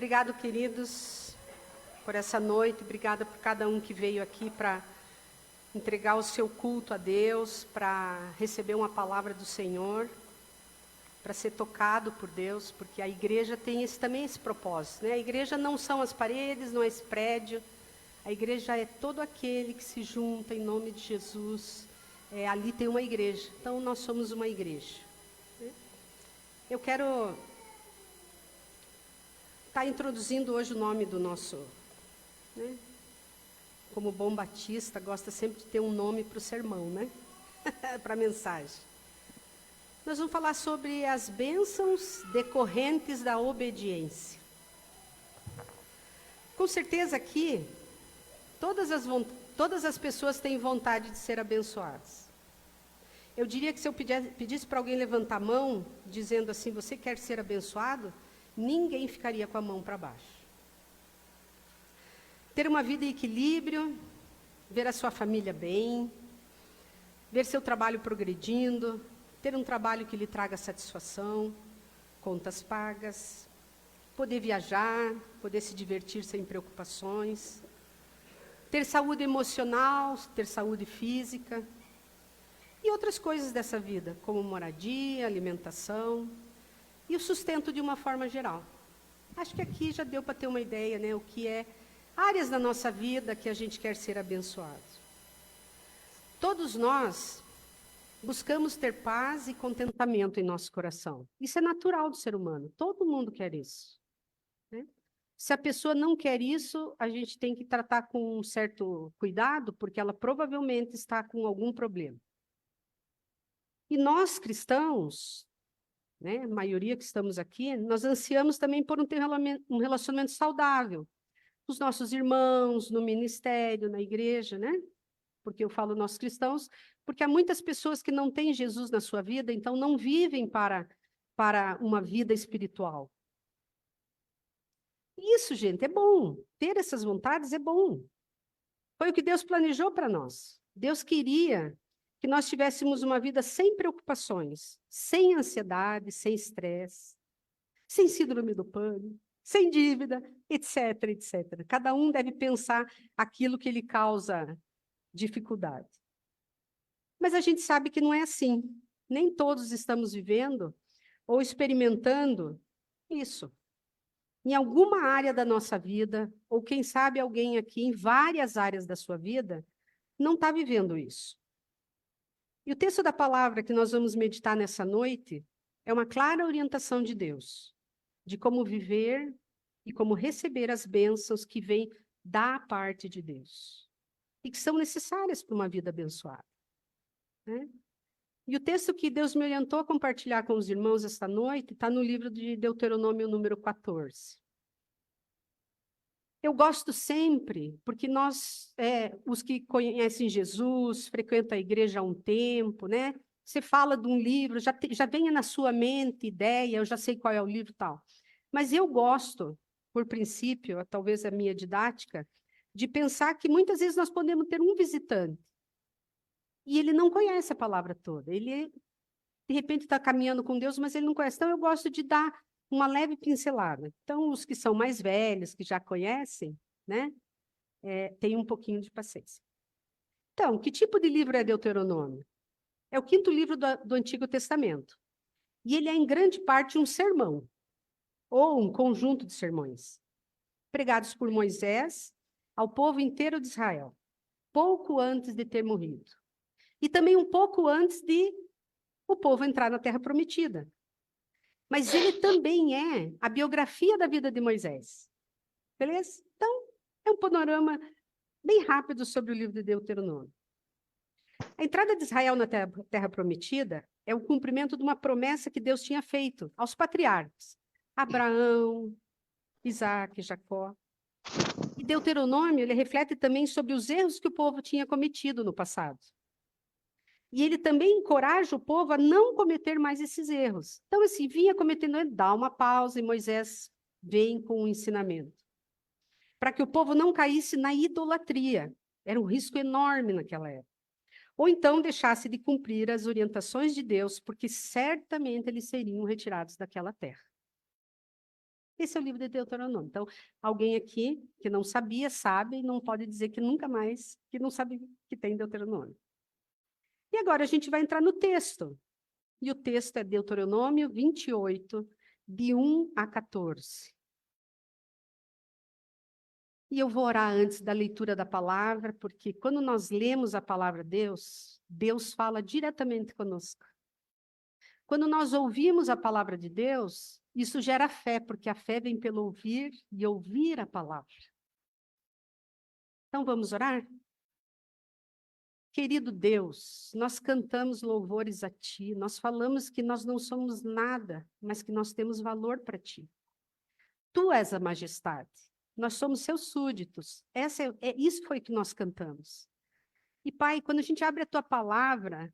Obrigado, queridos, por essa noite. Obrigada por cada um que veio aqui para entregar o seu culto a Deus, para receber uma palavra do Senhor, para ser tocado por Deus, porque a igreja tem também esse propósito, né? A igreja não são as paredes, não é esse prédio. A igreja é todo aquele que se junta em nome de Jesus. Ali tem uma igreja. Então, nós somos uma igreja. Eu quero estar introduzindo hoje o nome do nosso, né? Como bom batista, gosta sempre de ter um nome para o sermão, né? Para a mensagem. Nós vamos falar sobre as bênçãos decorrentes da obediência. Com certeza aqui, todas as pessoas têm vontade de ser abençoadas. Eu diria que se eu pedisse para alguém levantar a mão, dizendo assim, você quer ser abençoado? Ninguém ficaria com a mão para baixo. Ter uma vida em equilíbrio, ver a sua família bem, ver seu trabalho progredindo, ter um trabalho que lhe traga satisfação, contas pagas, poder viajar, poder se divertir sem preocupações, ter saúde emocional, ter saúde física e outras coisas dessa vida, como moradia, alimentação e o sustento de uma forma geral. Acho que aqui já deu para ter uma ideia, né, o que é áreas da nossa vida que a gente quer ser abençoado. Todos nós buscamos ter paz e contentamento em nosso coração. Isso é natural do ser humano. Todo mundo quer isso, né? Se a pessoa não quer isso, a gente tem que tratar com um certo cuidado, porque ela provavelmente está com algum problema. E nós, cristãos, né, a maioria que estamos aqui, nós ansiamos também por um relacionamento saudável com os nossos irmãos, no ministério, na igreja, né? Porque eu falo nós cristãos, porque há muitas pessoas que não têm Jesus na sua vida, então não vivem para uma vida espiritual. Isso, gente, é bom. Ter essas vontades é bom. Foi o que Deus planejou para nós. Deus queria que nós tivéssemos uma vida sem preocupações, sem ansiedade, sem estresse, sem síndrome do pânico, sem dívida, etc, etc. Cada um deve pensar aquilo que lhe causa dificuldade. Mas a gente sabe que não é assim. Nem todos estamos vivendo ou experimentando isso. Em alguma área da nossa vida, ou quem sabe alguém aqui em várias áreas da sua vida, não está vivendo isso. E o texto da palavra que nós vamos meditar nessa noite é uma clara orientação de Deus, de como viver e como receber as bênçãos que vêm da parte de Deus e que são necessárias para uma vida abençoada, né? E o texto que Deus me orientou a compartilhar com os irmãos esta noite está no livro de Deuteronômio, número 14. Eu gosto sempre, porque nós, os que conhecem Jesus, frequentam a igreja há um tempo, né? Você fala de um livro, já vem na sua mente ideia, eu já sei qual é o livro e tal. Mas eu gosto, por princípio, talvez a minha didática, de pensar que muitas vezes nós podemos ter um visitante e ele não conhece a palavra toda. Ele, de repente, está caminhando com Deus, mas ele não conhece. Então, eu gosto de dar uma leve pincelada. Então, os que são mais velhos, que já conhecem, né, tem um pouquinho de paciência. Então, que tipo de livro é Deuteronômio? É o quinto livro do Antigo Testamento. E ele é, em grande parte, um sermão, ou um conjunto de sermões, pregados por Moisés ao povo inteiro de Israel, pouco antes de ter morrido. E também um pouco antes de o povo entrar na Terra Prometida. Mas ele também é a biografia da vida de Moisés. Beleza? Então, é um panorama bem rápido sobre o livro de Deuteronômio. A entrada de Israel na Terra Prometida é o cumprimento de uma promessa que Deus tinha feito aos patriarcas, Abraão, Isaac, Jacó. E Deuteronômio, ele reflete também sobre os erros que o povo tinha cometido no passado. E ele também encoraja o povo a não cometer mais esses erros. Então, assim, vinha cometendo, dá uma pausa e Moisés vem com o ensinamento. Para que o povo não caísse na idolatria. Era um risco enorme naquela época. Ou então deixasse de cumprir as orientações de Deus, porque certamente eles seriam retirados daquela terra. Esse é o livro de Deuteronômio. Então, alguém aqui que não sabia, sabe, e não pode dizer que nunca mais, que não sabe que tem Deuteronômio. E agora a gente vai entrar no texto. E o texto é Deuteronômio 28, de 1 a 14. E eu vou orar antes da leitura da palavra, porque quando nós lemos a palavra de Deus, Deus fala diretamente conosco. Quando nós ouvimos a palavra de Deus, isso gera fé, porque a fé vem pelo ouvir e ouvir a palavra. Então vamos orar? Querido Deus, nós cantamos louvores a Ti, nós falamos que nós não somos nada, mas que nós temos valor para Ti. Tu és a majestade, nós somos Seus súditos, isso foi que nós cantamos. E Pai, quando a gente abre a Tua palavra,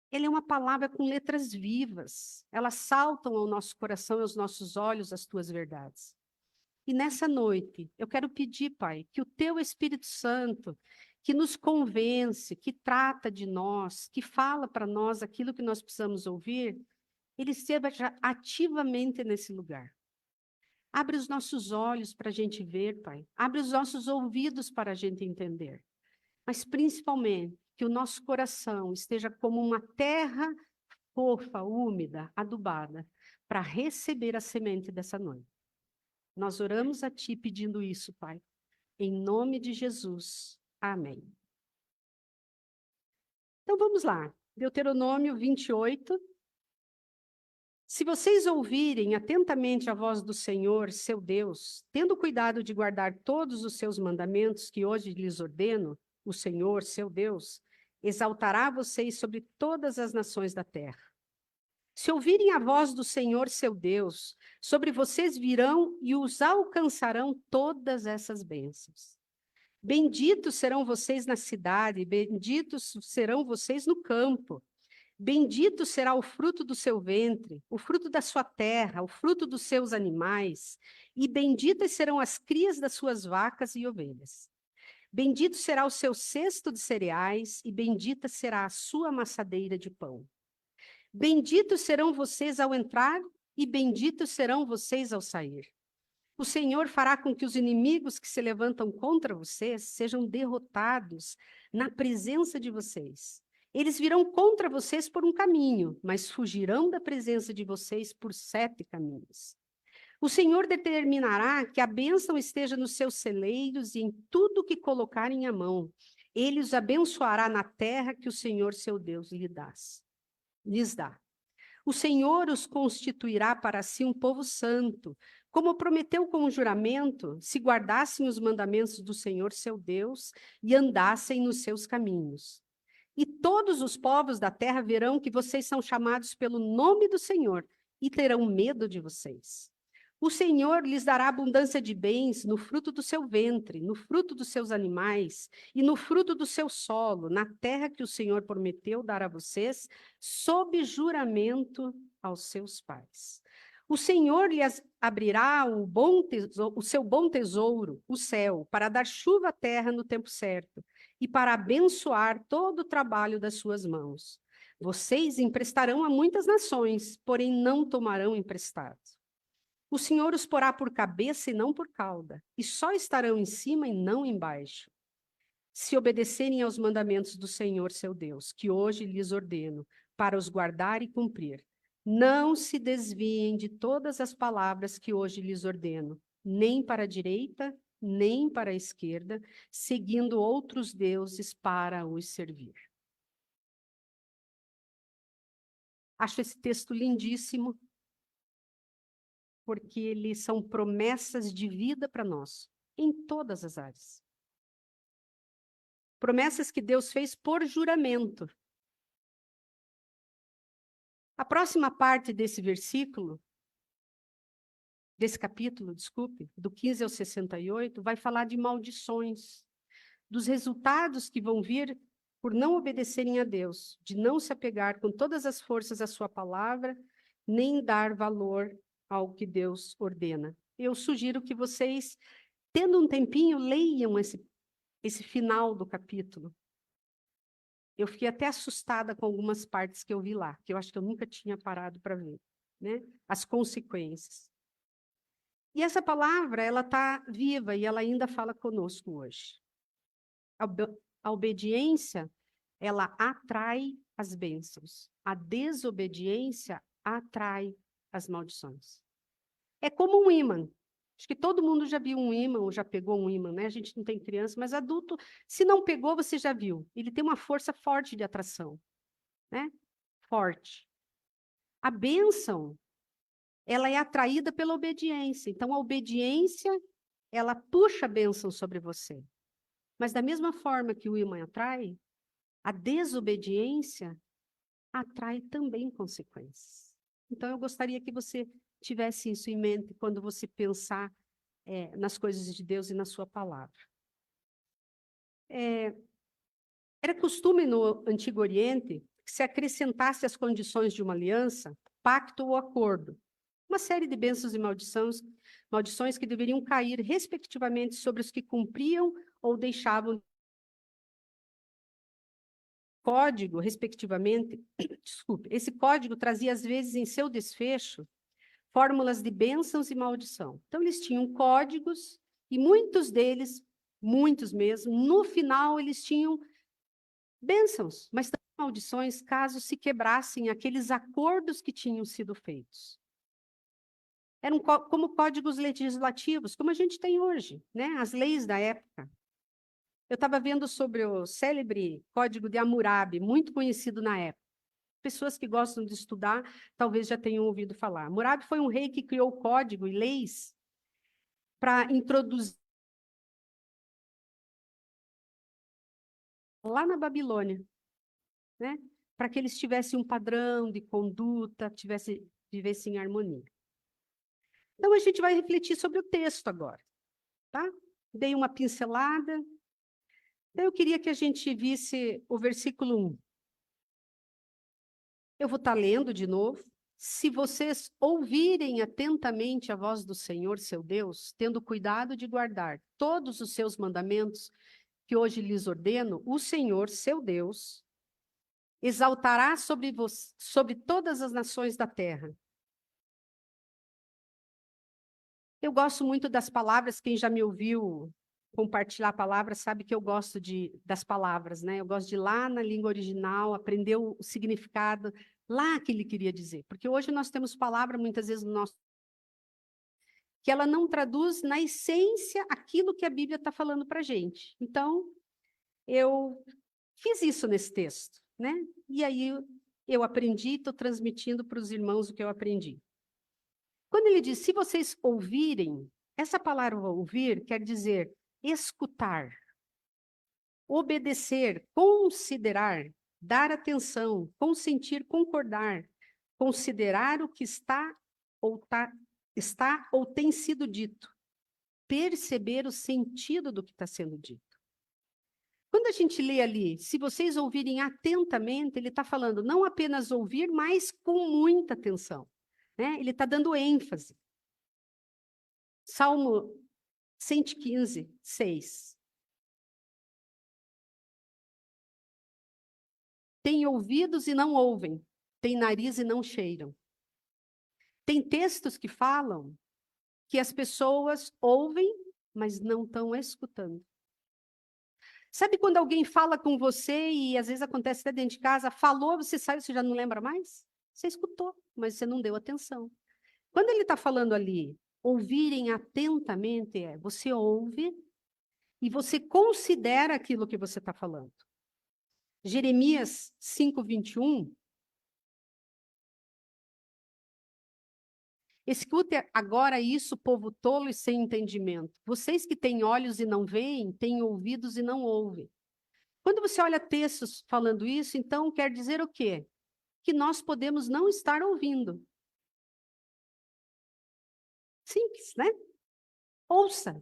ela é uma palavra com letras vivas, elas saltam ao nosso coração e aos nossos olhos as Tuas verdades. E nessa noite, eu quero pedir, Pai, que o Teu Espírito Santo, que nos convence, que trata de nós, que fala para nós aquilo que nós precisamos ouvir, ele esteja ativamente nesse lugar. Abre os nossos olhos para a gente ver, Pai. Abre os nossos ouvidos para a gente entender. Mas, principalmente, que o nosso coração esteja como uma terra fofa, úmida, adubada, para receber a semente dessa noite. Nós oramos a Ti pedindo isso, Pai. Em nome de Jesus. Amém. Então vamos lá. Deuteronômio 28. Se vocês ouvirem atentamente a voz do Senhor, seu Deus, tendo cuidado de guardar todos os seus mandamentos que hoje lhes ordeno, o Senhor, seu Deus, exaltará vocês sobre todas as nações da terra. Se ouvirem a voz do Senhor, seu Deus, sobre vocês virão e os alcançarão todas essas bênçãos. Benditos serão vocês na cidade, benditos serão vocês no campo. Bendito será o fruto do seu ventre, o fruto da sua terra, o fruto dos seus animais, e benditas serão as crias das suas vacas e ovelhas. Bendito será o seu cesto de cereais, e bendita será a sua amassadeira de pão. Benditos serão vocês ao entrar, e benditos serão vocês ao sair. O Senhor fará com que os inimigos que se levantam contra vocês sejam derrotados na presença de vocês. Eles virão contra vocês por um caminho, mas fugirão da presença de vocês por 7 caminhos. O Senhor determinará que a bênção esteja nos seus celeiros e em tudo que colocarem a mão. Ele os abençoará na terra que o Senhor, seu Deus, lhes dá. O Senhor os constituirá para si um povo santo, como prometeu com o juramento, se guardassem os mandamentos do Senhor, seu Deus, e andassem nos seus caminhos. E todos os povos da terra verão que vocês são chamados pelo nome do Senhor e terão medo de vocês. O Senhor lhes dará abundância de bens no fruto do seu ventre, no fruto dos seus animais e no fruto do seu solo, na terra que o Senhor prometeu dar a vocês, sob juramento aos seus pais. O Senhor lhes abrirá o seu bom tesouro, o céu, para dar chuva à terra no tempo certo e para abençoar todo o trabalho das suas mãos. Vocês emprestarão a muitas nações, porém não tomarão emprestado. O Senhor os porá por cabeça e não por cauda, e só estarão em cima e não embaixo. Se obedecerem aos mandamentos do Senhor, seu Deus, que hoje lhes ordeno, para os guardar e cumprir, não se desviem de todas as palavras que hoje lhes ordeno, nem para a direita, nem para a esquerda, seguindo outros deuses para os servir. Acho esse texto lindíssimo, porque eles são promessas de vida para nós, em todas as áreas. Promessas que Deus fez por juramento. A próxima parte desse versículo, desse capítulo, desculpe, do 15 ao 68, vai falar de maldições, dos resultados que vão vir por não obedecerem a Deus, de não se apegar com todas as forças à sua palavra, nem dar valor ao que Deus ordena. Eu sugiro que vocês, tendo um tempinho, leiam esse final do capítulo. Eu fiquei até assustada com algumas partes que eu vi lá, que eu acho que eu nunca tinha parado para ver, né? As consequências. E essa palavra, ela está viva e ela ainda fala conosco hoje. A obediência, ela atrai as bênçãos. A desobediência atrai as maldições. É como um ímã. Acho que todo mundo já viu um ímã ou já pegou um ímã, né? A gente não tem criança, mas adulto, se não pegou, você já viu. Ele tem uma força forte de atração, né? Forte. A bênção, ela é atraída pela obediência. Então, a obediência, ela puxa a bênção sobre você. Mas da mesma forma que o ímã atrai, a desobediência atrai também consequências. Então, eu gostaria que você tivesse isso em mente quando você pensar nas coisas de Deus e na sua palavra. Era costume no Antigo Oriente que se acrescentasse às condições de uma aliança, pacto ou acordo, uma série de bênçãos e maldições que deveriam cair, respectivamente, sobre os que cumpriam ou deixavam código, respectivamente, desculpe, esse código trazia, às vezes, em seu desfecho, fórmulas de bênçãos e maldição. Então, eles tinham códigos, e muitos deles, muitos mesmo, no final, eles tinham bênçãos, mas também maldições, caso se quebrassem aqueles acordos que tinham sido feitos. Eram como códigos legislativos, como a gente tem hoje, né? As leis da época. Eu estava vendo sobre o célebre Código de Hammurabi, muito conhecido na época. Pessoas que gostam de estudar talvez já tenham ouvido falar. Hammurabi foi um rei que criou código e leis para introduzir lá na Babilônia, né? Para que eles tivessem um padrão de conduta, vivessem em harmonia. Então, a gente vai refletir sobre o texto agora, tá? Dei uma pincelada. Então, eu queria que a gente visse o versículo 1. Eu vou estar lendo de novo. Se vocês ouvirem atentamente a voz do Senhor, seu Deus, tendo cuidado de guardar todos os seus mandamentos que hoje lhes ordeno, o Senhor, seu Deus, exaltará sobre todas as nações da terra. Eu gosto muito das palavras, quem já me ouviu compartilhar a palavra sabe que eu gosto das palavras, né? Eu gosto de ir lá na língua original, aprender o significado lá que ele queria dizer. Porque hoje nós temos palavra, muitas vezes, no nosso que ela não traduz na essência aquilo que a Bíblia está falando para a gente. Então, eu fiz isso nesse texto, né? E aí eu aprendi, estou transmitindo para os irmãos o que eu aprendi. Quando ele diz, se vocês ouvirem, essa palavra ouvir quer dizer escutar, obedecer, considerar, dar atenção, consentir, concordar, considerar o que está ou tem sido dito, perceber o sentido do que está sendo dito. Quando a gente lê ali, se vocês ouvirem atentamente, ele está falando não apenas ouvir, mas com muita atenção, né? Ele está dando ênfase. Salmo 115, 6. Tem ouvidos e não ouvem, tem nariz e não cheiram. Tem textos que falam que as pessoas ouvem, mas não estão escutando. Sabe quando alguém fala com você e às vezes acontece até dentro de casa, falou, você sai, você já não lembra mais? Você escutou, mas você não deu atenção. Quando ele está falando ali, ouvirem atentamente, você ouve e você considera aquilo que você está falando. Jeremias 5:21. Escute agora isso, povo tolo e sem entendimento. Vocês que têm olhos e não veem, têm ouvidos e não ouvem. Quando você olha textos falando isso, então quer dizer o quê? Que nós podemos não estar ouvindo. Simples, né? Ouça.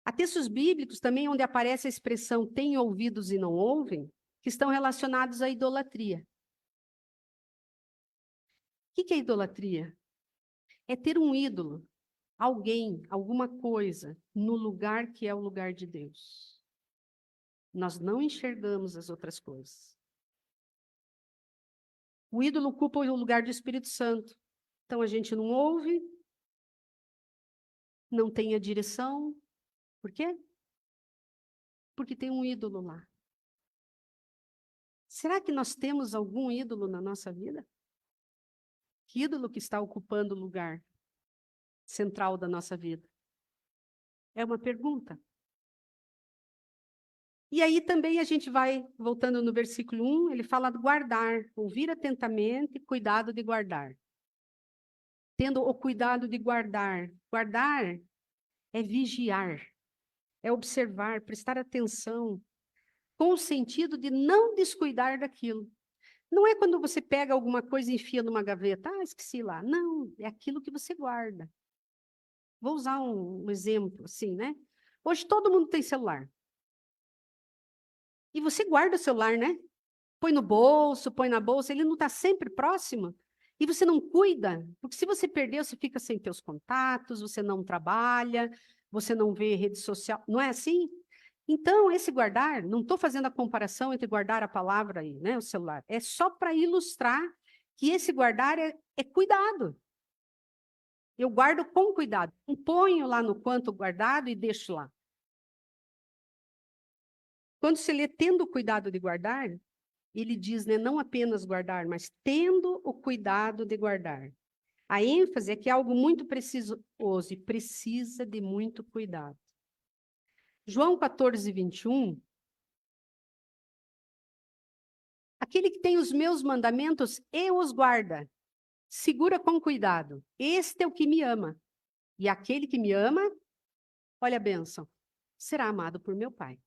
Há textos bíblicos também onde aparece a expressão tem ouvidos e não ouvem, que estão relacionados à idolatria. O que é idolatria? É ter um ídolo, alguém, alguma coisa, no lugar que é o lugar de Deus. Nós não enxergamos as outras coisas. O ídolo ocupa o lugar do Espírito Santo. Então a gente não ouve, não tem a direção. Por quê? Porque tem um ídolo lá. Será que nós temos algum ídolo na nossa vida? Que ídolo que está ocupando o lugar central da nossa vida? É uma pergunta. E aí também a gente vai, voltando no versículo 1, ele fala de guardar, ouvir atentamente, cuidado de guardar. Tendo o cuidado de guardar. Guardar é vigiar, é observar, prestar atenção, com o sentido de não descuidar daquilo. Não é quando você pega alguma coisa e enfia numa gaveta, esqueci lá. Não, é aquilo que você guarda. Vou usar um exemplo assim, né? Hoje todo mundo tem celular. E você guarda o celular, né? Põe no bolso, põe na bolsa, ele não está sempre próximo. E você não cuida, porque se você perder, você fica sem teus contatos, você não trabalha, você não vê rede social. Não é assim? Então, esse guardar, não estou fazendo a comparação entre guardar a palavra e, né, o celular. É só para ilustrar que esse guardar é cuidado. Eu guardo com cuidado. Não ponho lá no quanto guardado e deixo lá. Quando você lê tendo cuidado de guardar, ele diz, né, não apenas guardar, mas tendo o cuidado de guardar. A ênfase é que é algo muito preciso e precisa de muito cuidado. João 14, 21. Aquele que tem os meus mandamentos e os guarda, segura com cuidado. Este é o que me ama. E aquele que me ama, olha a bênção, será amado por meu Pai.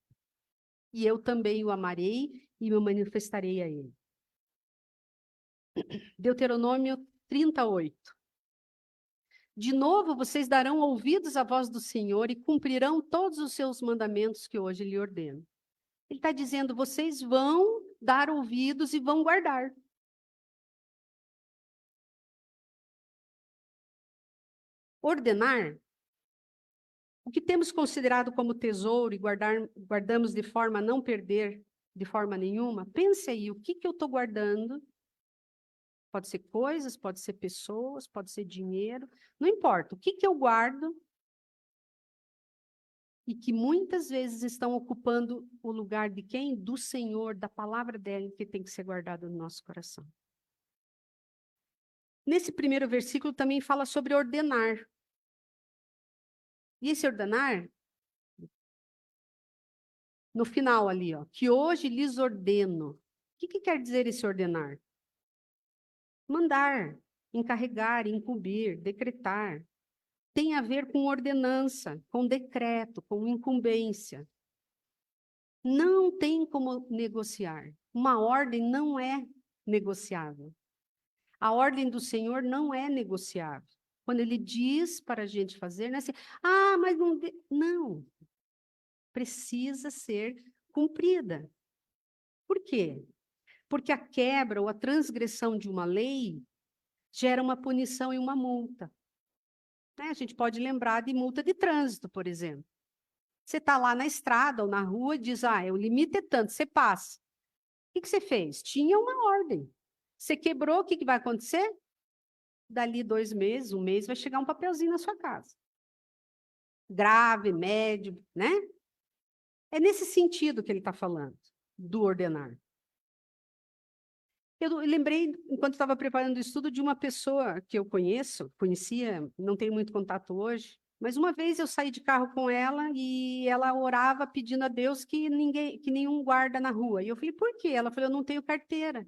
E eu também o amarei e me manifestarei a ele. Deuteronômio 38. De novo, vocês darão ouvidos à voz do Senhor e cumprirão todos os seus mandamentos que hoje lhe ordeno. Ele está dizendo, vocês vão dar ouvidos e vão guardar. Ordenar, o que temos considerado como tesouro e guardamos de forma a não perder de forma nenhuma, pense aí, o que eu estou guardando? Pode ser coisas, pode ser pessoas, pode ser dinheiro, não importa. O que eu guardo e que muitas vezes estão ocupando o lugar de quem? Do Senhor, da palavra dele, que tem que ser guardado no nosso coração. Nesse primeiro versículo também fala sobre ordenar. E esse ordenar, no final ali, ó, que hoje lhes ordeno. O que quer dizer esse ordenar? Mandar, encarregar, incumbir, decretar. Tem a ver com ordenança, com decreto, com incumbência. Não tem como negociar. Uma ordem não é negociável. A ordem do Senhor não é negociável. Quando ele diz para a gente fazer, não é assim, mas não... Não. Precisa ser cumprida. Por quê? Porque a quebra ou a transgressão de uma lei gera uma punição e uma multa. Né? A gente pode lembrar de multa de trânsito, por exemplo. Você está lá na estrada ou na rua e diz, o limite é tanto, você passa. O que você fez? Tinha uma ordem. Você quebrou, o que vai acontecer? Dali 2 meses, 1 mês, vai chegar um papelzinho na sua casa. Grave, médio, né? É nesse sentido que ele está falando, do ordenar. Eu lembrei, enquanto estava preparando o estudo, de uma pessoa que eu conhecia, não tenho muito contato hoje, mas uma vez eu saí de carro com ela e ela orava pedindo a Deus que nenhum guarda na rua. E eu falei, por quê? Ela falou, eu não tenho carteira.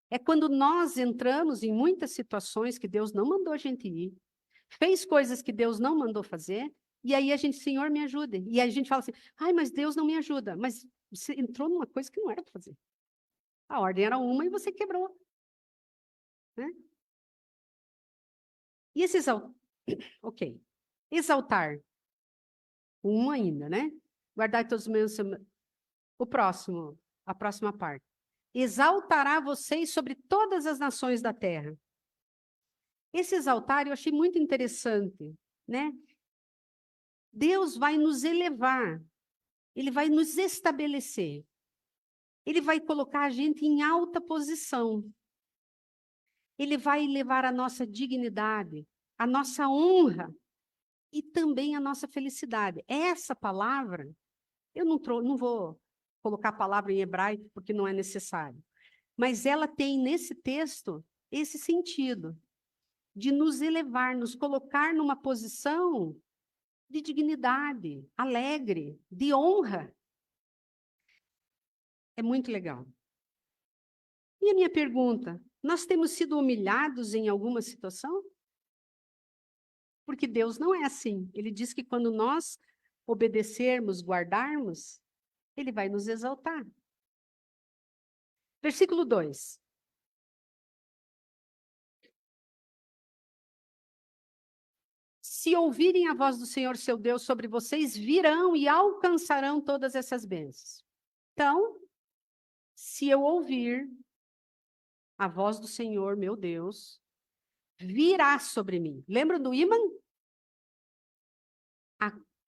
É quando nós entramos em muitas situações que Deus não mandou a gente ir, fez coisas que Deus não mandou fazer, e aí a gente, Senhor, me ajude. E aí a gente fala assim, mas Deus não me ajuda. Mas você entrou numa coisa que não era para fazer. A ordem era uma e você quebrou. Né? E esse ok. Exaltar. Um ainda, né? Guardar todos os meus... O próximo, a próxima parte. Exaltará vocês sobre todas as nações da terra. Esse exaltar eu achei muito interessante, né? Deus vai nos elevar. Ele vai nos estabelecer. Ele vai colocar a gente em alta posição. Ele vai levar a nossa dignidade, a nossa honra e também a nossa felicidade. Essa palavra, eu não vou colocar a palavra em hebraico porque não é necessário, mas ela tem nesse texto esse sentido de nos elevar, nos colocar numa posição de dignidade, alegre, de honra. É muito legal. E a minha pergunta, nós temos sido humilhados em alguma situação? Porque Deus não é assim. Ele diz que quando nós obedecermos, guardarmos, Ele vai nos exaltar. Versículo 2. Se ouvirem a voz do Senhor seu Deus sobre vocês, virão e alcançarão todas essas bênçãos. Então, se eu ouvir a voz do Senhor, meu Deus, virá sobre mim. Lembra do ímã?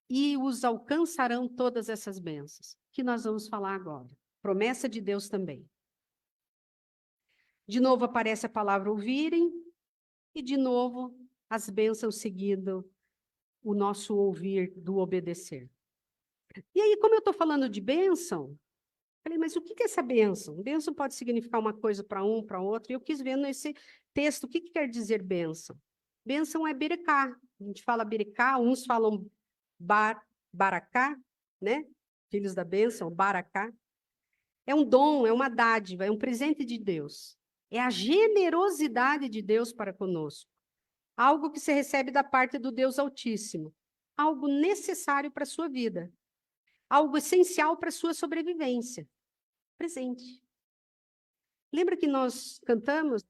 E os alcançarão todas essas bênçãos, que nós vamos falar agora. Promessa de Deus também. De novo aparece a palavra ouvirem, e de novo as bênçãos seguindo o nosso ouvir do obedecer. E aí, como eu estou falando de bênção, falei, mas o que é essa bênção? Bênção pode significar uma coisa para um, para outro, e eu quis ver nesse texto o que quer dizer bênção. Bênção é berecá. A gente fala berecá, uns falam baracá, né? Filhos da bênção, baracá. É um dom, é uma dádiva, é um presente de Deus. É a generosidade de Deus para conosco. Algo que se recebe da parte do Deus Altíssimo. Algo necessário para a sua vida. Algo essencial para a sua sobrevivência. Presente. Lembra que nós cantamos,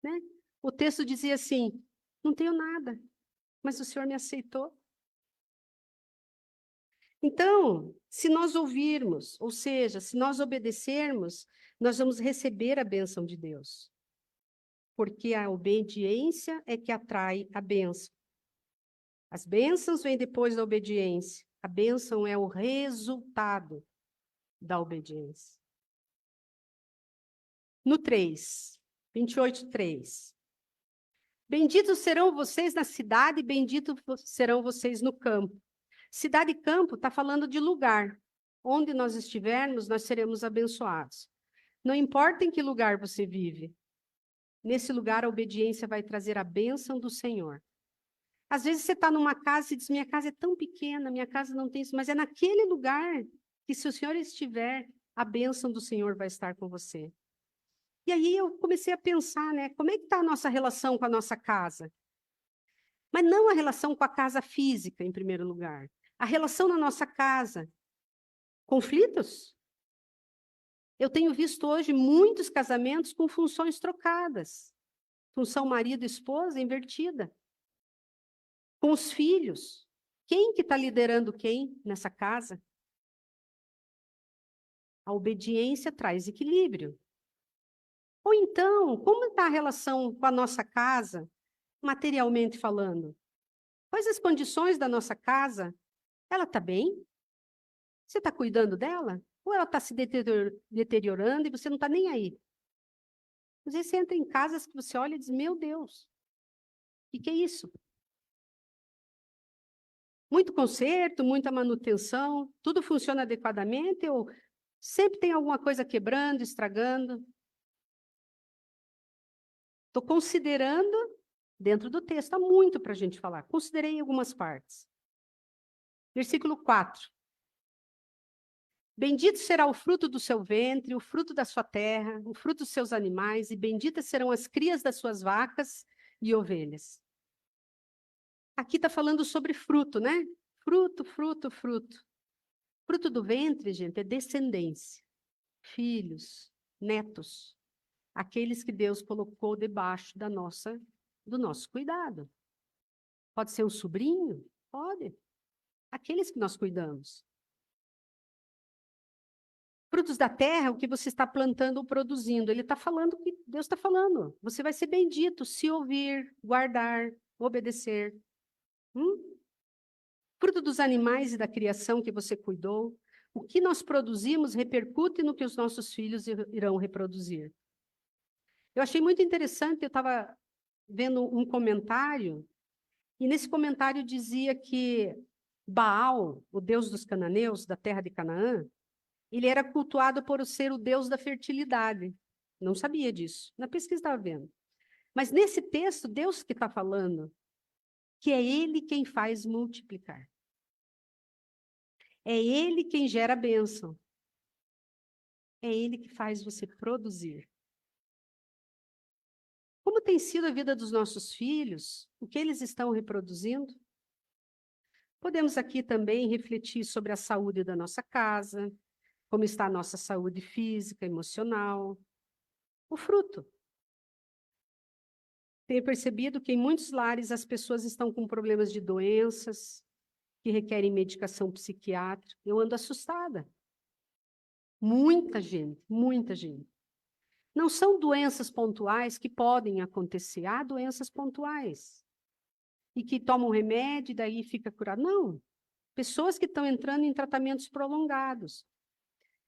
né? O texto dizia assim, não tenho nada, mas o Senhor me aceitou. Então, se nós ouvirmos, ou seja, se nós obedecermos, nós vamos receber a bênção de Deus. Porque a obediência é que atrai a bênção. As bênçãos vêm depois da obediência. A bênção é o resultado da obediência. No 3, 28:3. Benditos serão vocês na cidade, benditos serão vocês no campo. Cidade e campo está falando de lugar. Onde nós estivermos, nós seremos abençoados. Não importa em que lugar você vive. Nesse lugar, a obediência vai trazer a bênção do Senhor. Às vezes você está numa casa e diz, minha casa é tão pequena, minha casa não tem isso, mas é naquele lugar que se o Senhor estiver, a bênção do Senhor vai estar com você. E aí eu comecei a pensar, né, como é que está a nossa relação com a nossa casa? Mas não a relação com a casa física, em primeiro lugar. A relação na nossa casa. Conflitos? Eu tenho visto hoje muitos casamentos com funções trocadas. Função marido e esposa invertida. Com os filhos. Quem que está liderando quem nessa casa? A obediência traz equilíbrio. Ou então, como está a relação com a nossa casa, materialmente falando? Quais as condições da nossa casa? Ela está bem? Você está cuidando dela? Ou ela está se deteriorando e você não está nem aí? Às vezes você entra em casas que você olha e diz, meu Deus, o que é isso? Muito conserto, muita manutenção, tudo funciona adequadamente ou sempre tem alguma coisa quebrando, estragando? Estou considerando, dentro do texto, há muito para a gente falar. Considerei algumas partes. Versículo 4. Bendito será o fruto do seu ventre, o fruto da sua terra, o fruto dos seus animais, e benditas serão as crias das suas vacas e ovelhas. Aqui está falando sobre fruto, né? Fruto, fruto, fruto. Fruto do ventre, gente, é descendência. Filhos, netos. Aqueles que Deus colocou debaixo do nosso cuidado. Pode ser um sobrinho? Pode. Aqueles que nós cuidamos. Frutos da terra, o que você está plantando ou produzindo. Ele está falando o que Deus está falando. Você vai ser bendito se ouvir, guardar, obedecer. Fruto dos animais e da criação que você cuidou. O que nós produzimos repercute no que os nossos filhos irão reproduzir. Eu achei muito interessante, eu estava vendo um comentário, e nesse comentário dizia que Baal, o deus dos cananeus, da terra de Canaã, ele era cultuado por ser o deus da fertilidade. Não sabia disso. Na pesquisa estava vendo. Mas nesse texto, Deus que está falando que é Ele quem faz multiplicar. É Ele quem gera bênção. É Ele que faz você produzir. Como tem sido a vida dos nossos filhos? O que eles estão reproduzindo? Podemos aqui também refletir sobre a saúde da nossa casa, como está a nossa saúde física, emocional, o fruto. Tenho percebido que em muitos lares as pessoas estão com problemas de doenças que requerem medicação psiquiátrica. Eu ando assustada. Muita gente, muita gente. Não são doenças pontuais que podem acontecer. Há doenças pontuais. E que tomam remédio e daí fica curado. Não. Pessoas que estão entrando em tratamentos prolongados.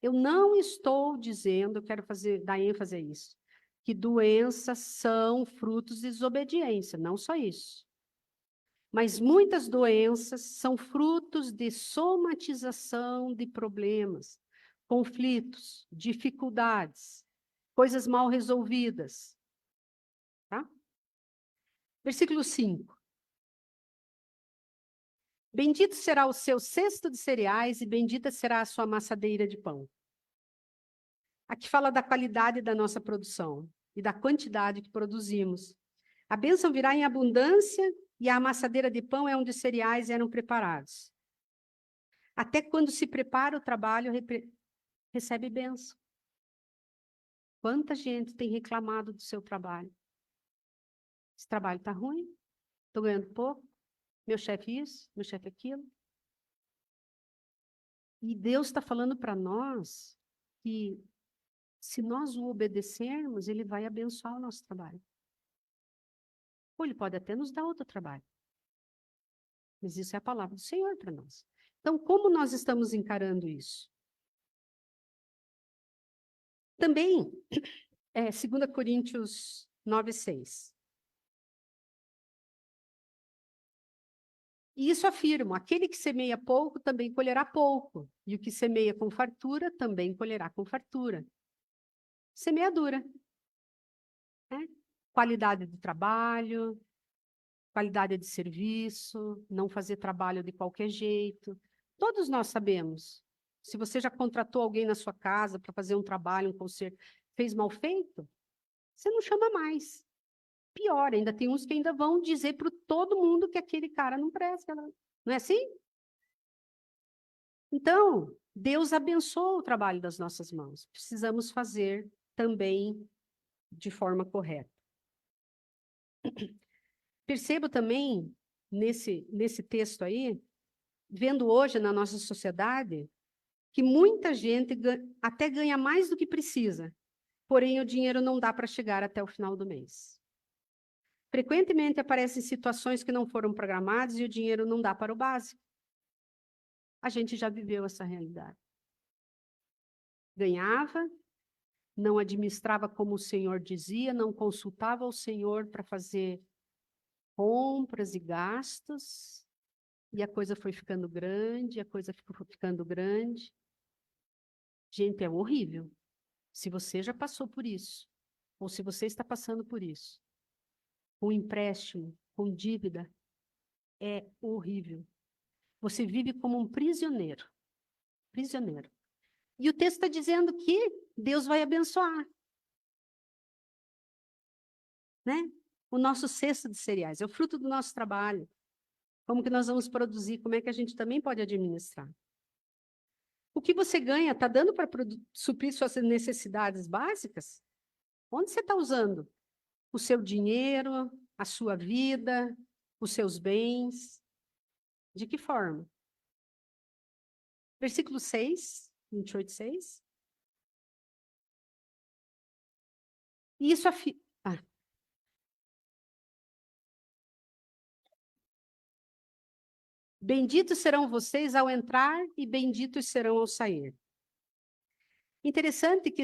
Eu não estou dizendo, eu quero dar ênfase a isso, que doenças são frutos de desobediência, não só isso. Mas muitas doenças são frutos de somatização de problemas, conflitos, dificuldades, coisas mal resolvidas. Tá? Versículo 5. Bendito será o seu cesto de cereais e bendita será a sua amassadeira de pão. Aqui fala da qualidade da nossa produção e da quantidade que produzimos. A bênção virá em abundância e a amassadeira de pão é onde os cereais eram preparados. Até quando se prepara o trabalho, recebe bênção. Quanta gente tem reclamado do seu trabalho? Esse trabalho está ruim? Estou ganhando pouco? Meu chefe isso, meu chefe aquilo? E Deus está falando para nós que se nós o obedecermos, Ele vai abençoar o nosso trabalho. Ou Ele pode até nos dar outro trabalho. Mas isso é a palavra do Senhor para nós. Então, como nós estamos encarando isso? Também, 2 Coríntios 9:6. E isso afirma, aquele que semeia pouco também colherá pouco, e o que semeia com fartura também colherá com fartura. Semeadura, né? Qualidade de trabalho, qualidade de serviço, não fazer trabalho de qualquer jeito. Todos nós sabemos. Se você já contratou alguém na sua casa para fazer um trabalho, um conserto, fez mal feito, você não chama mais. Pior, ainda tem uns que ainda vão dizer para todo mundo que aquele cara não presta. Não é assim? Então, Deus abençoa o trabalho das nossas mãos. Precisamos fazer também de forma correta. Percebo também, nesse texto aí, vendo hoje na nossa sociedade, que muita gente até ganha mais do que precisa, porém o dinheiro não dá para chegar até o final do mês. Frequentemente aparecem situações que não foram programadas e o dinheiro não dá para o básico. A gente já viveu essa realidade. Ganhava, não administrava como o Senhor dizia, não consultava o Senhor para fazer compras e gastos, e a coisa foi ficando grande, a coisa ficou ficando grande. Gente, é horrível. Se você já passou por isso, ou se você está passando por isso, com empréstimo, com dívida, é horrível. Você vive como um prisioneiro. Prisioneiro. E o texto está dizendo que Deus vai abençoar. Né? O nosso cesto de cereais é o fruto do nosso trabalho. Como que nós vamos produzir? Como é que a gente também pode administrar? O que você ganha está dando para suprir suas necessidades básicas? Onde você está usando? O seu dinheiro, a sua vida, os seus bens? De que forma? Versículo 6, 28:6. E isso Benditos serão vocês ao entrar e benditos serão ao sair. Interessante que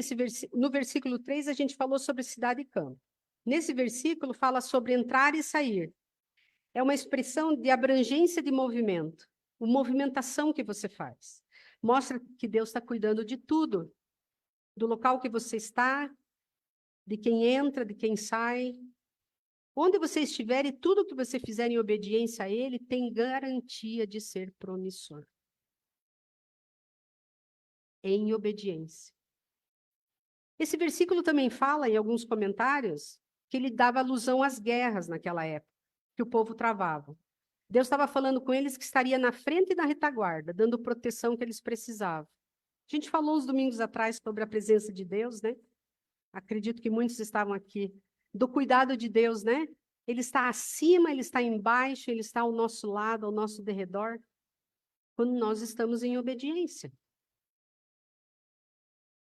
no versículo 3 a gente falou sobre cidade e campo. Nesse versículo fala sobre entrar e sair. É uma expressão de abrangência de movimento, uma movimentação que você faz. Mostra que Deus está cuidando de tudo, do local que você está, de quem entra, de quem sai. Onde você estiver e tudo que você fizer em obediência a Ele tem garantia de ser promissor. Em obediência. Esse versículo também fala, em alguns comentários, que ele dava alusão às guerras naquela época, que o povo travava. Deus estava falando com eles que estaria na frente e na retaguarda, dando proteção que eles precisavam. A gente falou uns domingos atrás sobre a presença de Deus, né? Acredito que muitos estavam aqui. Do cuidado de Deus, né? Ele está acima, ele está embaixo, ele está ao nosso lado, ao nosso derredor, quando nós estamos em obediência.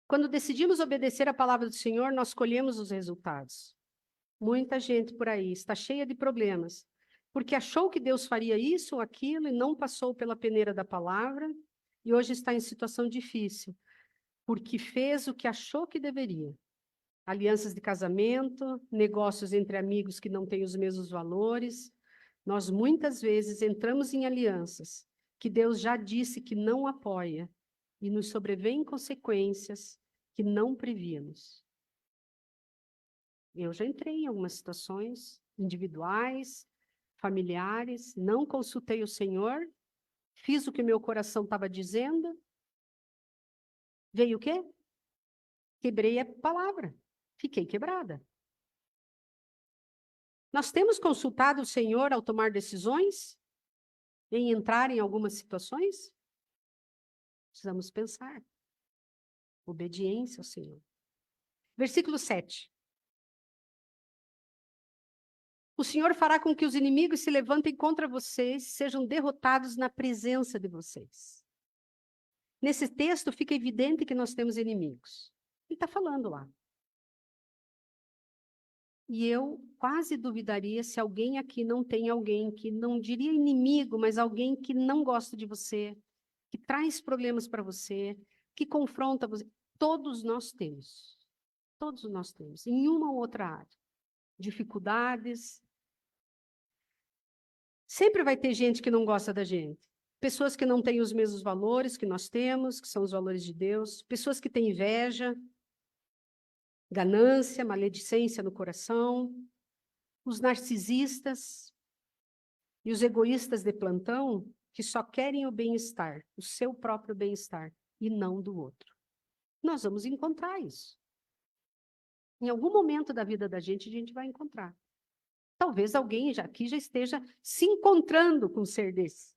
Quando decidimos obedecer a palavra do Senhor, nós colhemos os resultados. Muita gente por aí está cheia de problemas, porque achou que Deus faria isso ou aquilo e não passou pela peneira da palavra, e hoje está em situação difícil, porque fez o que achou que deveria. Alianças de casamento, negócios entre amigos que não têm os mesmos valores. Nós muitas vezes entramos em alianças que Deus já disse que não apoia, e nos sobrevêm consequências que não prevíamos. Eu já entrei em algumas situações individuais, familiares, não consultei o Senhor, fiz o que meu coração estava dizendo, veio o quê? Quebrei a palavra, fiquei quebrada. Nós temos consultado o Senhor ao tomar decisões, em entrar em algumas situações? Precisamos pensar. Obediência ao Senhor. Versículo 7. O Senhor fará com que os inimigos se levantem contra vocês, sejam derrotados na presença de vocês. Nesse texto fica evidente que nós temos inimigos. Ele está falando lá. E eu quase duvidaria se alguém aqui não tem alguém que não diria inimigo, mas alguém que não gosta de você, que traz problemas para você, que confronta você. Todos nós temos. Todos nós temos, em uma ou outra área. Dificuldades. Sempre vai ter gente que não gosta da gente. Pessoas que não têm os mesmos valores que nós temos, que são os valores de Deus. Pessoas que têm inveja, ganância, maledicência no coração. Os narcisistas e os egoístas de plantão que só querem o bem-estar, o seu próprio bem-estar, e não do outro. Nós vamos encontrar isso. Em algum momento da vida da gente, a gente vai encontrar. Talvez alguém aqui já esteja se encontrando com um ser desse.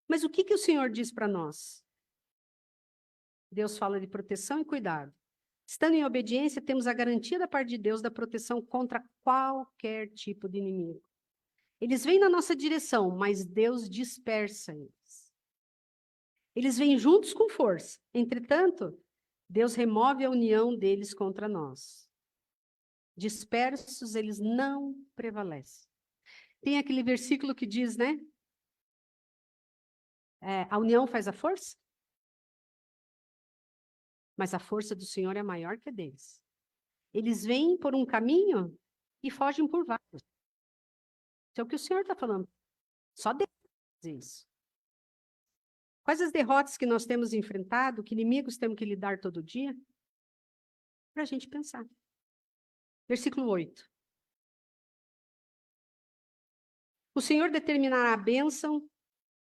Mas o que o Senhor diz para nós? Deus fala de proteção e cuidado. Estando em obediência, temos a garantia da parte de Deus da proteção contra qualquer tipo de inimigo. Eles vêm na nossa direção, mas Deus dispersa eles. Eles vêm juntos com força. Entretanto, Deus remove a união deles contra nós. Dispersos, eles não prevalecem. Tem aquele versículo que diz, né? A união faz a força? Mas a força do Senhor é maior que a deles. Eles vêm por um caminho e fogem por vários. Isso é o que o Senhor está falando. Só Deus faz isso. Quais as derrotas que nós temos enfrentado, que inimigos temos que lidar todo dia? Para a gente pensar. Versículo 8. O Senhor determinará a bênção,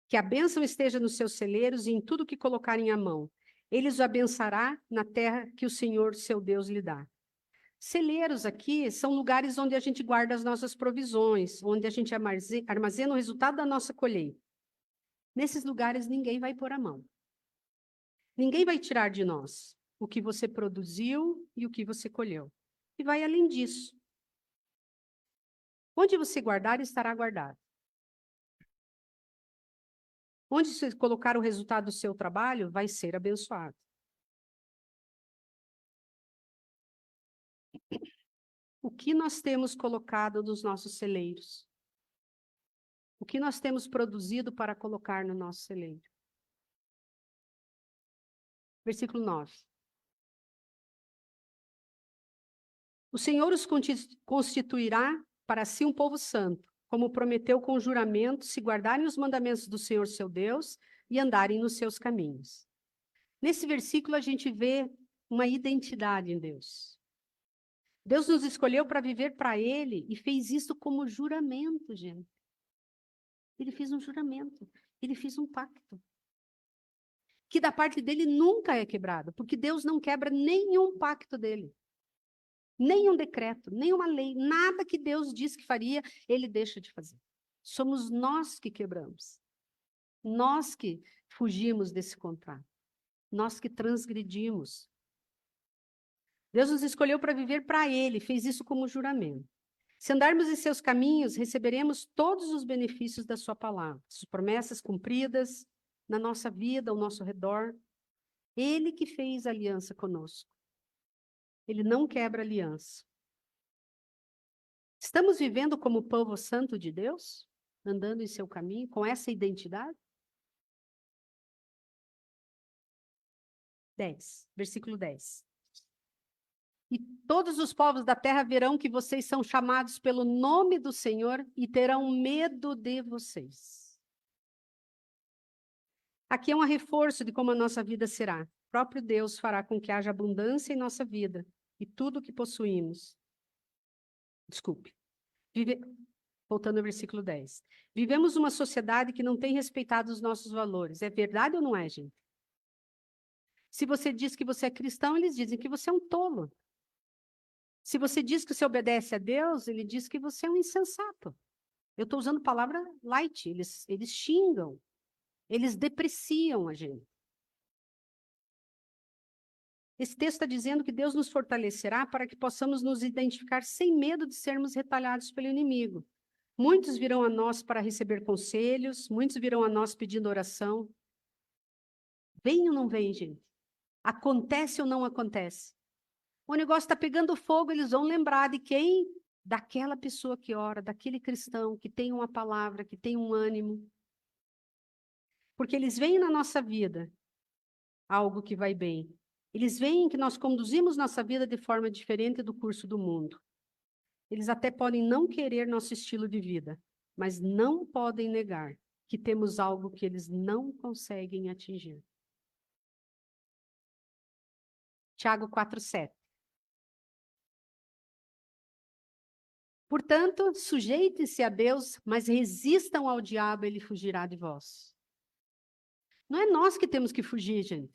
que a bênção esteja nos seus celeiros e em tudo que colocarem a mão. Ele os abençoará na terra que o Senhor, seu Deus, lhe dá. Celeiros aqui são lugares onde a gente guarda as nossas provisões, onde a gente armazena o resultado da nossa colheita. Nesses lugares, ninguém vai pôr a mão. Ninguém vai tirar de nós o que você produziu e o que você colheu. E vai além disso. Onde você guardar, estará guardado. Onde você colocar o resultado do seu trabalho, vai ser abençoado. O que nós temos colocado nos nossos celeiros? O que nós temos produzido para colocar no nosso celeiro? Versículo 9. O Senhor os constituirá para si um povo santo, como prometeu com juramento, se guardarem os mandamentos do Senhor seu Deus e andarem nos seus caminhos. Nesse versículo a gente vê uma identidade em Deus. Deus nos escolheu para viver para Ele e fez isso como juramento, gente. Ele fez um juramento, ele fez um pacto. Que da parte dele nunca é quebrado, porque Deus não quebra nenhum pacto dele. Nenhum decreto, nenhuma lei, nada que Deus diz que faria, ele deixa de fazer. Somos nós que quebramos. Nós que fugimos desse contrato. Nós que transgredimos. Deus nos escolheu para viver para Ele, fez isso como juramento. Se andarmos em seus caminhos, receberemos todos os benefícios da sua palavra, suas promessas cumpridas na nossa vida, ao nosso redor. Ele que fez aliança conosco. Ele não quebra aliança. Estamos vivendo como povo santo de Deus? Andando em seu caminho, com essa identidade? 10, versículo 10. E todos os povos da terra verão que vocês são chamados pelo nome do Senhor e terão medo de vocês. Aqui é um reforço de como a nossa vida será. O próprio Deus fará com que haja abundância em nossa vida e tudo o que possuímos. Voltando ao versículo 10. Vivemos uma sociedade que não tem respeitado os nossos valores. É verdade ou não é, gente? Se você diz que você é cristão, eles dizem que você é um tolo. Se você diz que você obedece a Deus, ele diz que você é um insensato. Eu estou usando palavra light, eles xingam, eles depreciam a gente. Esse texto está dizendo que Deus nos fortalecerá para que possamos nos identificar sem medo de sermos retalhados pelo inimigo. Muitos virão a nós para receber conselhos, muitos virão a nós pedindo oração. Vem ou não vem, gente? Acontece ou não acontece? O negócio está pegando fogo, eles vão lembrar de quem? Daquela pessoa que ora, daquele cristão que tem uma palavra, que tem um ânimo. Porque eles veem na nossa vida algo que vai bem. Eles veem que nós conduzimos nossa vida de forma diferente do curso do mundo. Eles até podem não querer nosso estilo de vida, mas não podem negar que temos algo que eles não conseguem atingir. Tiago 4:7. Portanto, sujeitem-se a Deus, mas resistam ao diabo, ele fugirá de vós. Não é nós que temos que fugir, gente.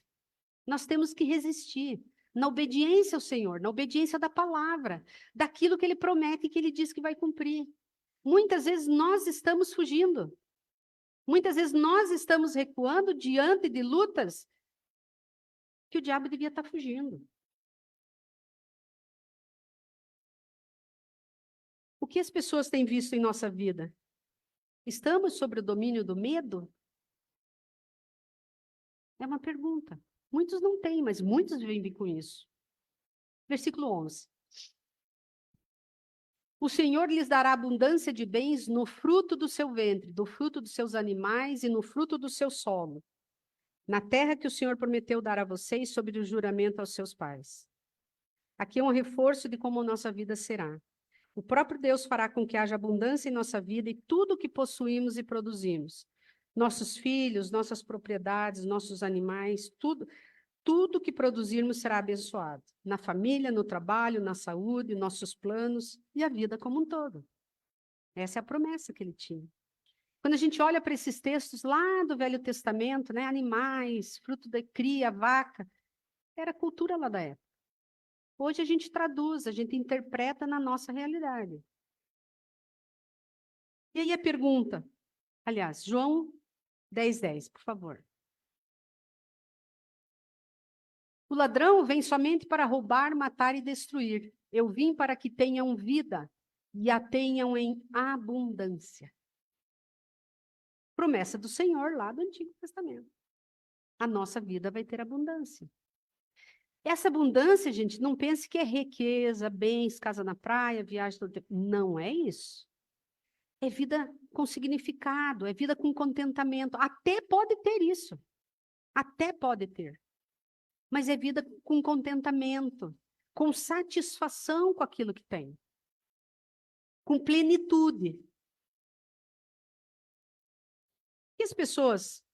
Nós temos que resistir na obediência ao Senhor, na obediência da palavra, daquilo que ele promete e que ele diz que vai cumprir. Muitas vezes nós estamos fugindo. Muitas vezes nós estamos recuando diante de lutas que o diabo devia estar fugindo. O que as pessoas têm visto em nossa vida? Estamos sob o domínio do medo? É uma pergunta. Muitos não têm, mas muitos vivem com isso. Versículo 11. O Senhor lhes dará abundância de bens no fruto do seu ventre, do fruto dos seus animais e no fruto do seu solo, na terra que o Senhor prometeu dar a vocês sob o juramento aos seus pais. Aqui é um reforço de como a nossa vida será. O próprio Deus fará com que haja abundância em nossa vida e tudo o que possuímos e produzimos. Nossos filhos, nossas propriedades, nossos animais, tudo que produzirmos será abençoado. Na família, no trabalho, na saúde, nossos planos e a vida como um todo. Essa é a promessa que ele tinha. Quando a gente olha para esses textos lá do Velho Testamento, né, animais, fruto da cria, vaca, era a cultura lá da época. Hoje a gente traduz, a gente interpreta na nossa realidade. E aí a pergunta, aliás, João 10:10, por favor. O ladrão vem somente para roubar, matar e destruir. Eu vim para que tenham vida e a tenham em abundância. Promessa do Senhor lá do Antigo Testamento. A nossa vida vai ter abundância. Essa abundância, gente, não pense que é riqueza, bens, casa na praia, viagem todo tempo. Não é isso. É vida com significado, é vida com contentamento. Até pode ter isso. Até pode ter. Mas é vida com contentamento, com satisfação com aquilo que tem. Com plenitude. E as pessoas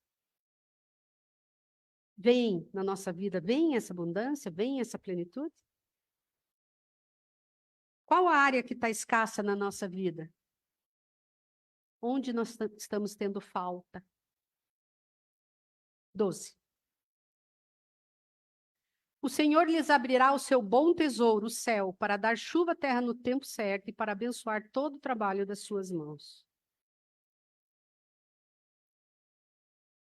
veem na nossa vida, veem essa abundância, veem essa plenitude? Qual a área que está escassa na nossa vida? Onde nós estamos tendo falta? 12. O Senhor lhes abrirá o seu bom tesouro, o céu, para dar chuva à terra no tempo certo e para abençoar todo o trabalho das suas mãos.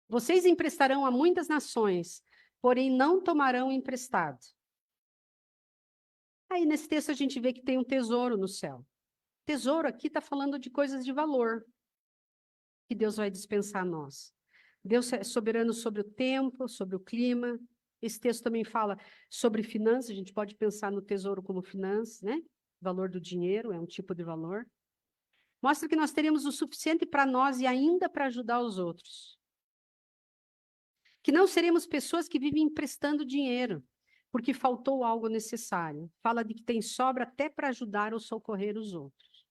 Vocês emprestarão a muitas nações, porém não tomarão emprestado. Aí nesse texto a gente vê que tem um tesouro no céu. Tesouro aqui está falando de coisas de valor que Deus vai dispensar a nós. Deus é soberano sobre o tempo, sobre o clima. Esse texto também fala sobre finanças, a gente pode pensar no tesouro como finanças, né? Valor do dinheiro é um tipo de valor. Mostra que nós teremos o suficiente para nós e ainda para ajudar os outros. Que não seremos pessoas que vivem emprestando dinheiro, porque faltou algo necessário. Fala de que tem sobra até para ajudar ou socorrer os outros.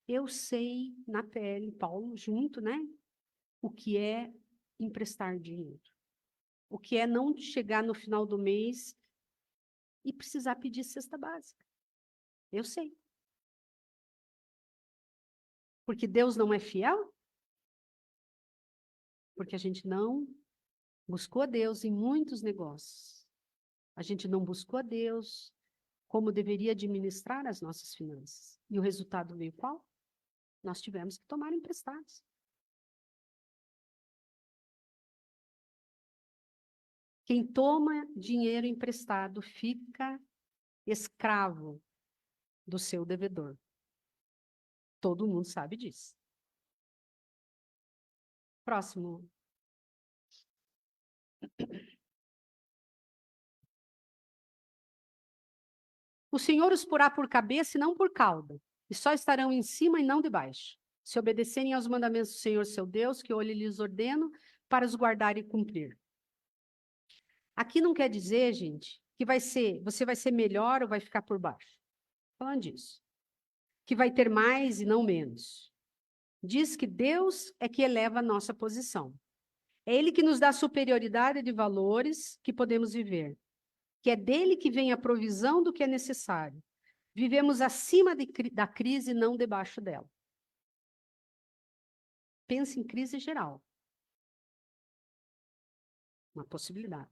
Eu sei na pele, Paulo, junto, né? O que é emprestar dinheiro. O que é não chegar no final do mês e precisar pedir cesta básica. Eu sei. Porque Deus não é fiel? Porque a gente não buscou a Deus em muitos negócios. A gente não buscou a Deus como deveria administrar as nossas finanças. E o resultado veio qual? Nós tivemos que tomar emprestados. Quem toma dinheiro emprestado fica escravo do seu devedor. Todo mundo sabe disso. Próximo. O Senhor os porá por cabeça e não por cauda, e só estarão em cima e não debaixo, se obedecerem aos mandamentos do Senhor seu Deus, que hoje lhes ordeno, para os guardar e cumprir. Aqui não quer dizer, gente, que você vai ser melhor ou vai ficar por baixo. Falando disso. Que vai ter mais e não menos. Diz que Deus é que eleva a nossa posição. É Ele que nos dá superioridade de valores que podemos viver. Que é dele que vem a provisão do que é necessário. Vivemos acima da crise, não debaixo dela. Pense em crise geral. Uma possibilidade.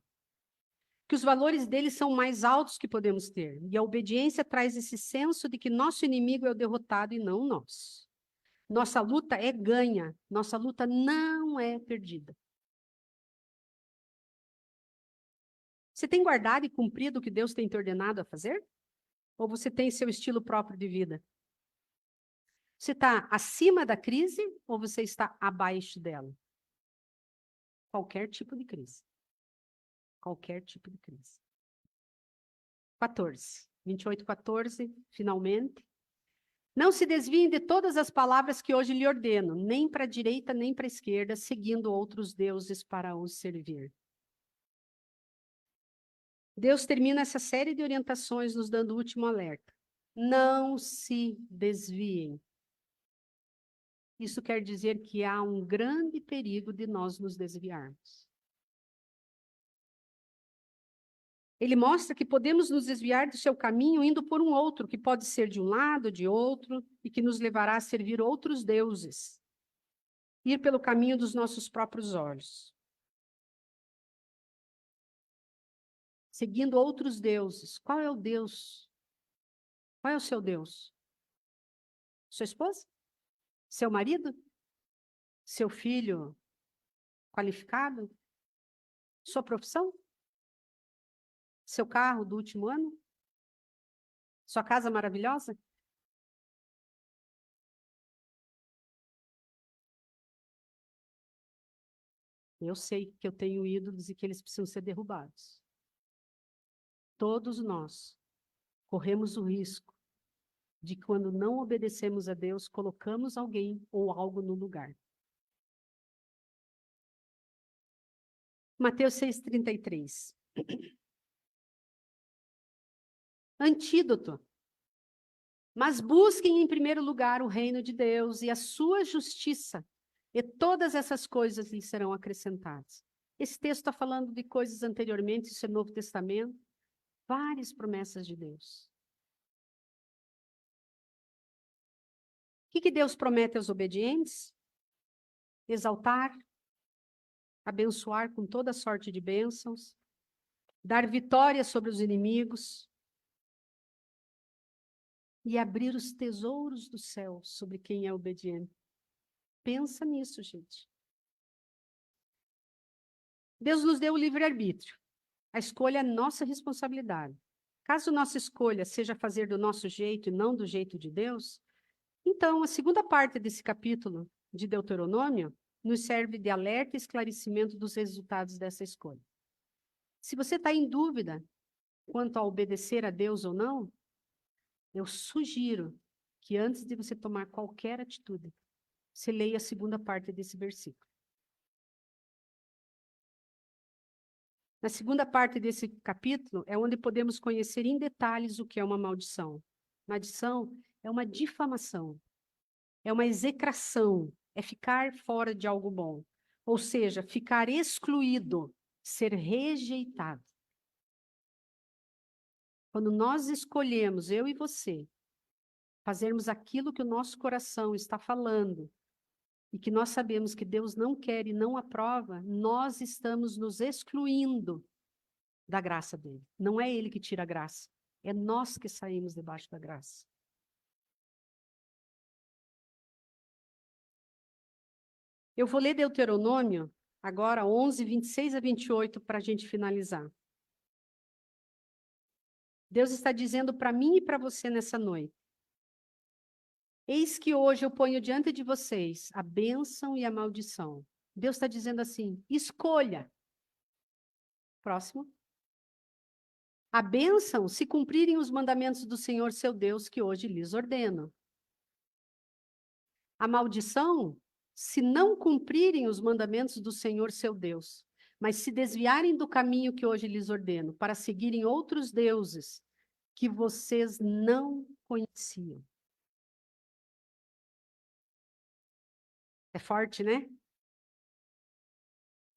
Que os valores dele são mais altos que podemos ter. E a obediência traz esse senso de que nosso inimigo é o derrotado e não nós. Nossa luta é ganha. Nossa luta não é perdida. Você tem guardado e cumprido o que Deus tem te ordenado a fazer? Ou você tem seu estilo próprio de vida? Você está acima da crise ou você está abaixo dela? Qualquer tipo de crise. Qualquer tipo de crise. 14. 28, 14, finalmente. Não se desviem de todas as palavras que hoje lhe ordeno, nem para a direita, nem para a esquerda, seguindo outros deuses para os servir. Deus termina essa série de orientações nos dando o último alerta. Não se desviem. Isso quer dizer que há um grande perigo de nós nos desviarmos. Ele mostra que podemos nos desviar do seu caminho indo por um outro, que pode ser de um lado, de outro, e que nos levará a servir outros deuses. Ir pelo caminho dos nossos próprios olhos. Seguindo outros deuses. Qual é o Deus? Qual é o seu Deus? Sua esposa? Seu marido? Seu filho qualificado? Sua profissão? Seu carro do último ano? Sua casa maravilhosa? Eu sei que eu tenho ídolos e que eles precisam ser derrubados. Todos nós corremos o risco de quando não obedecemos a Deus, colocamos alguém ou algo no lugar. Mateus 6,33. Antídoto. Mas busquem em primeiro lugar o reino de Deus e a sua justiça, e todas essas coisas lhes serão acrescentadas. Esse texto está falando de coisas anteriormente, isso é Novo Testamento, várias promessas de Deus. O que Deus promete aos obedientes? Exaltar, abençoar com toda sorte de bênçãos, dar vitória sobre os inimigos e abrir os tesouros do céu sobre quem é obediente. Pensa nisso, gente. Deus nos deu o livre-arbítrio. A escolha é nossa responsabilidade. Caso nossa escolha seja fazer do nosso jeito e não do jeito de Deus, então a segunda parte desse capítulo de Deuteronômio nos serve de alerta e esclarecimento dos resultados dessa escolha. Se você está em dúvida quanto a obedecer a Deus ou não, eu sugiro que antes de você tomar qualquer atitude, você leia a segunda parte desse versículo. Na segunda parte desse capítulo é onde podemos conhecer em detalhes o que é uma maldição. Maldição é uma difamação, é uma execração, é ficar fora de algo bom. Ou seja, ficar excluído, ser rejeitado. Quando nós escolhemos, eu e você, fazermos aquilo que o nosso coração está falando, e que nós sabemos que Deus não quer e não aprova, nós estamos nos excluindo da graça dele. Não é ele que tira a graça, é nós que saímos debaixo da graça. Eu vou ler Deuteronômio, agora 11, 26 a 28, para a gente finalizar. Deus está dizendo para mim e para você nessa noite: eis que hoje eu ponho diante de vocês a bênção e a maldição. Deus está dizendo assim: escolha. Próximo. A bênção se cumprirem os mandamentos do Senhor seu Deus que hoje lhes ordeno. A maldição, se não cumprirem os mandamentos do Senhor seu Deus, mas se desviarem do caminho que hoje lhes ordeno, para seguirem outros deuses que vocês não conheciam. É forte, né?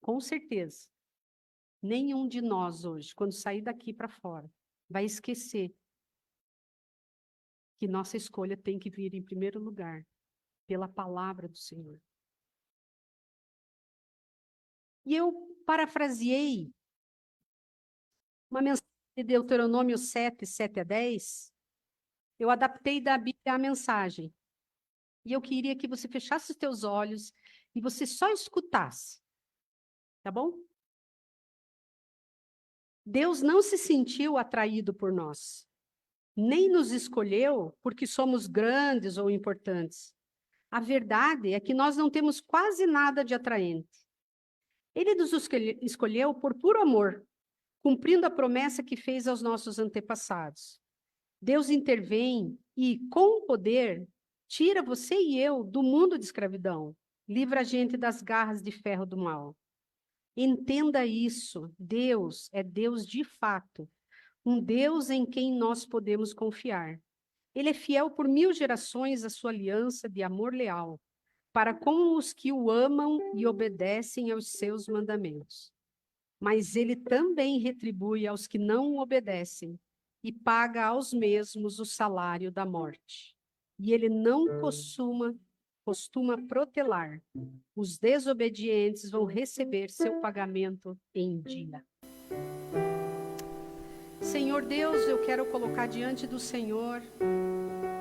Com certeza. Nenhum de nós hoje, quando sair daqui para fora, vai esquecer que nossa escolha tem que vir em primeiro lugar pela palavra do Senhor. E eu parafraseei uma mensagem de Deuteronômio 7, 7 a 10. Eu adaptei da Bíblia a mensagem. E eu queria que você fechasse os teus olhos e você só escutasse. Tá bom? Deus não se sentiu atraído por nós. Nem nos escolheu porque somos grandes ou importantes. A verdade é que nós não temos quase nada de atraente. Ele nos escolheu por puro amor, cumprindo a promessa que fez aos nossos antepassados. Deus intervém e, com poder, tira você e eu do mundo de escravidão, livra a gente das garras de ferro do mal. Entenda isso, Deus é Deus de fato, um Deus em quem nós podemos confiar. Ele é fiel por 1000 gerações à sua aliança de amor leal, para com os que o amam e obedecem aos seus mandamentos. Mas ele também retribui aos que não obedecem e paga aos mesmos o salário da morte. E ele não costuma protelar. Os desobedientes vão receber seu pagamento em dia. Senhor Deus, eu quero colocar diante do Senhor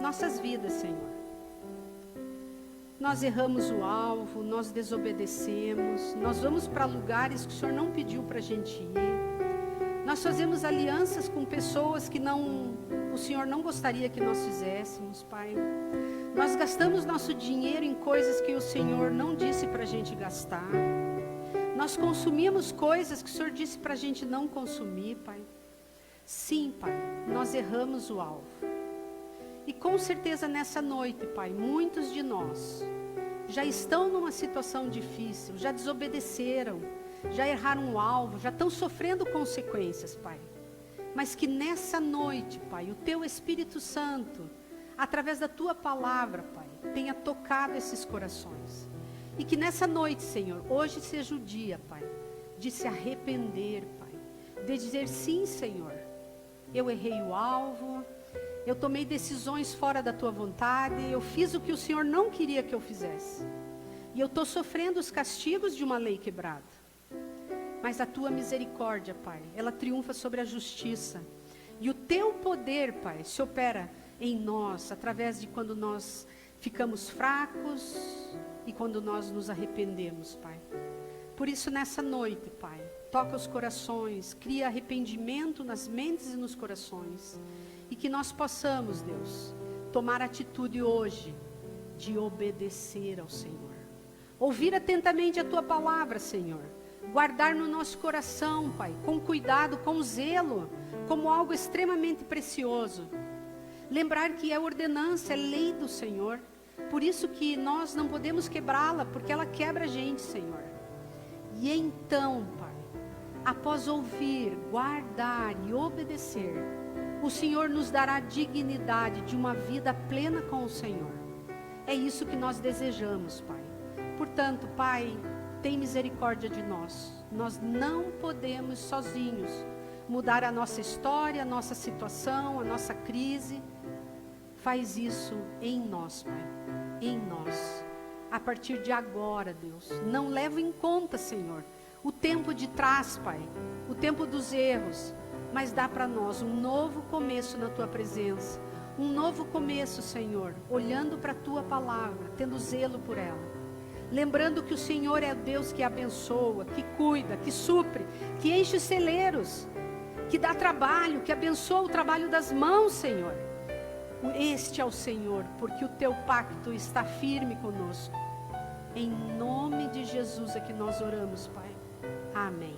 nossas vidas, Senhor. Nós erramos o alvo, nós desobedecemos, nós vamos para lugares que o Senhor não pediu para a gente ir. Nós fazemos alianças com pessoas que o Senhor não gostaria que nós fizéssemos, Pai. Nós gastamos nosso dinheiro em coisas que o Senhor não disse para a gente gastar. Nós consumimos coisas que o Senhor disse para a gente não consumir, Pai. Sim, Pai, nós erramos o alvo. E com certeza nessa noite, Pai, muitos de nós já estão numa situação difícil, já desobedeceram, já erraram o alvo, já estão sofrendo consequências, Pai. Mas que nessa noite, Pai, o Teu Espírito Santo, através da Tua palavra, Pai, tenha tocado esses corações. E que nessa noite, Senhor, hoje seja o dia, Pai, de se arrepender, Pai, de dizer sim, Senhor, eu errei o alvo, eu tomei decisões fora da Tua vontade, eu fiz o que o Senhor não queria que eu fizesse. E eu estou sofrendo os castigos de uma lei quebrada. Mas a Tua misericórdia, Pai, ela triunfa sobre a justiça. E o Teu poder, Pai, se opera em nós, através de quando nós ficamos fracos e quando nós nos arrependemos, Pai. Por isso, nessa noite, Pai, toca os corações, cria arrependimento nas mentes e nos corações. E que nós possamos, Deus, tomar atitude hoje de obedecer ao Senhor. Ouvir atentamente a Tua palavra, Senhor. Guardar no nosso coração, Pai, com cuidado, com zelo, como algo extremamente precioso. Lembrar que é ordenança, é lei do Senhor. Por isso que nós não podemos quebrá-la, porque ela quebra a gente, Senhor. E então, Pai, após ouvir, guardar e obedecer, o Senhor nos dará dignidade de uma vida plena com o Senhor. É isso que nós desejamos, Pai. Portanto, Pai, tem misericórdia de nós. Nós não podemos sozinhos mudar a nossa história, a nossa situação, a nossa crise. Faz isso em nós, Pai, em nós. A partir de agora, Deus, não leva em conta, Senhor, o tempo de trás, Pai, o tempo dos erros, mas dá para nós um novo começo na Tua presença, um novo começo, Senhor, olhando para a Tua palavra, tendo zelo por ela, lembrando que o Senhor é Deus que abençoa, que cuida, que supre, que enche os celeiros, que dá trabalho, que abençoa o trabalho das mãos, Senhor. Este é o Senhor, porque o Teu pacto está firme conosco. Em nome de Jesus é que nós oramos, Pai. Amém.